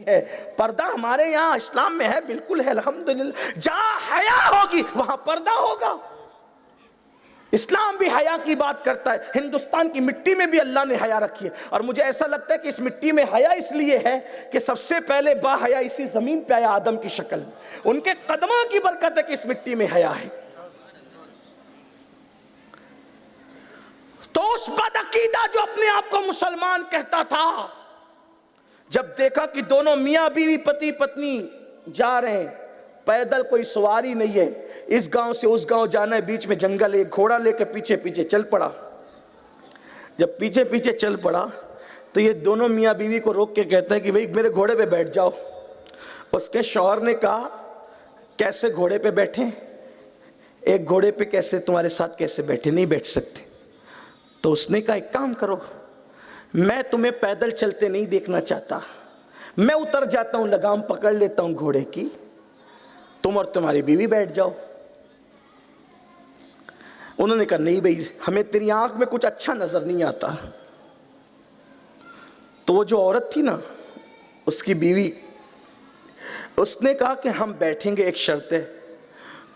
ہے۔ پردہ ہمارے یہاں اسلام میں ہے، بالکل ہے، الحمدللہ۔ جہاں حیا ہوگی وہاں پردہ ہوگا۔ اسلام بھی حیا کی بات کرتا ہے۔ ہندوستان کی مٹی میں بھی اللہ نے حیا رکھی ہے، اور مجھے ایسا لگتا ہے کہ اس مٹی میں حیا اس لیے ہے کہ سب سے پہلے با حیا اسی زمین پہ آیا آدم کی شکل میں۔ ان کے قدموں کی برکت ہے کہ اس مٹی میں حیا ہے۔ تو اس بدعقیدہ جو اپنے آپ کو مسلمان کہتا تھا، جب دیکھا کہ دونوں میاں بیوی پتی پتنی جا رہے ہیں، پیدل کوئی سواری نہیں ہے، اس گاؤں سے اس گاؤں جانا ہے، بیچ میں جنگل ہے، ایک گھوڑا لے کے پیچھے پیچھے چل پڑا۔ جب پیچھے پیچھے چل پڑا تو یہ دونوں میاں بیوی کو روک کے کہتا ہے کہ بھئی میرے گھوڑے پہ بیٹھ جاؤ۔ اس کے شوہر نے کہا کیسے گھوڑے پہ بیٹھیں؟ ایک گھوڑے پہ کیسے تمہارے ساتھ کیسے بیٹھے؟ نہیں بیٹھ سکتے۔ تو اس نے کہا ایک کام کرو، میں تمہیں پیدل چلتے نہیں دیکھنا چاہتا، میں اتر جاتا ہوں، لگام پکڑ لیتا ہوں گھوڑے کی، تم اور تمہاری بیوی بیٹھ جاؤ۔ انہوں نے کہا نہیں بھئی، ہمیں تیری آنکھ میں کچھ اچھا نظر نہیں آتا۔ تو وہ جو عورت تھی نا، اس کی بیوی، اس نے کہا کہ ہم بیٹھیں گے، ایک شرط ہے،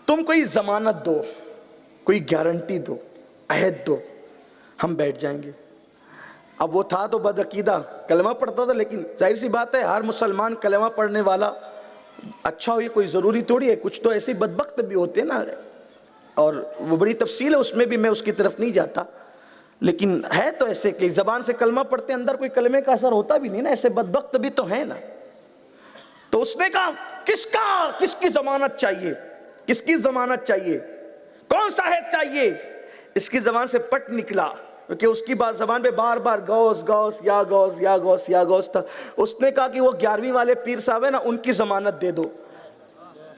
تم کوئی ضمانت دو، کوئی گارنٹی دو، عہد دو، ہم بیٹھ جائیں گے۔ اب وہ تھا تو بدعقیدہ، کلمہ پڑھتا تھا، لیکن ظاہر سی بات ہے ہر مسلمان کلمہ پڑھنے والا اچھا ہو، یہ کوئی ضروری تھوڑی ہے، کچھ تو ایسے بدبخت بھی ہوتے نا، اور وہ بڑی تفصیل ہے، اس میں بھی میں اس کی طرف نہیں جاتا، لیکن ہے تو ایسے کہ زبان سے کلمہ پڑھتے اندر کوئی کلمے کا اثر ہوتا بھی نہیں نا، ایسے بدبخت بھی تو ہیں نا۔ تو اس نے کہا کس کی ضمانت چاہیے؟ کس کی ضمانت چاہیے؟ کون سا عہد چاہیے؟ اس کی زبان سے پٹ نکلا، کیونکہ اس کی بات زبان پہ بار بار غوث غوث یا غوث یا غوث یا غوث تھا۔ اس نے کہا کہ وہ 11ویں والے پیر صاحب ہیں نا، ان کی ضمانت دے دو،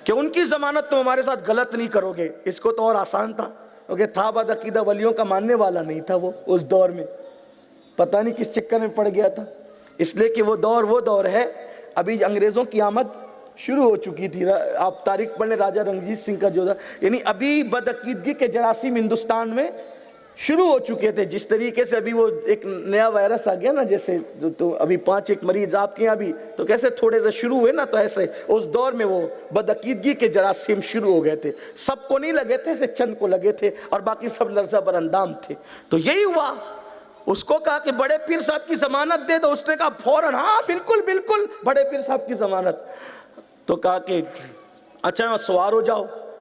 کہ ان کی ضمانت تم ہمارے ساتھ غلط نہیں کرو گے۔ اس کو تو اور آسان تھا، کیونکہ تھا بدعقیدہ، ولیوں کا ماننے والا نہیں تھا وہ اس دور میں، پتہ نہیں کس چکر میں پڑ گیا تھا۔ اس لیے کہ وہ دور ہے، ابھی انگریزوں کی آمد شروع ہو چکی تھی۔ آپ تاریخ پڑھ لیں، راجہ رنجیت سنگھ کا جو تھا، یعنی ابھی بدعقیدگی کے جراثیم ہندوستان میں شروع ہو چکے تھے۔ جس طریقے سے ابھی وہ ایک نیا وائرس آ گیا نا، جیسے تو ابھی 5 مریض آپ کے یہاں بھی تو کیسے تھوڑے سے شروع ہوئے نا، تو ایسے اس دور میں وہ بدعقیدگی کے جراثیم شروع ہو گئے تھے۔ سب کو نہیں لگے تھے، ایسے چند کو لگے تھے، اور باقی سب لرزہ بر اندام تھے۔ تو یہی ہوا، اس کو کہا کہ بڑے پیر صاحب کی ضمانت دے دو۔ اس نے کہا فوراً ہاں بالکل بڑے پیر صاحب کی ضمانت۔ تو کہا کہ اچھا سوار ہو جاؤ۔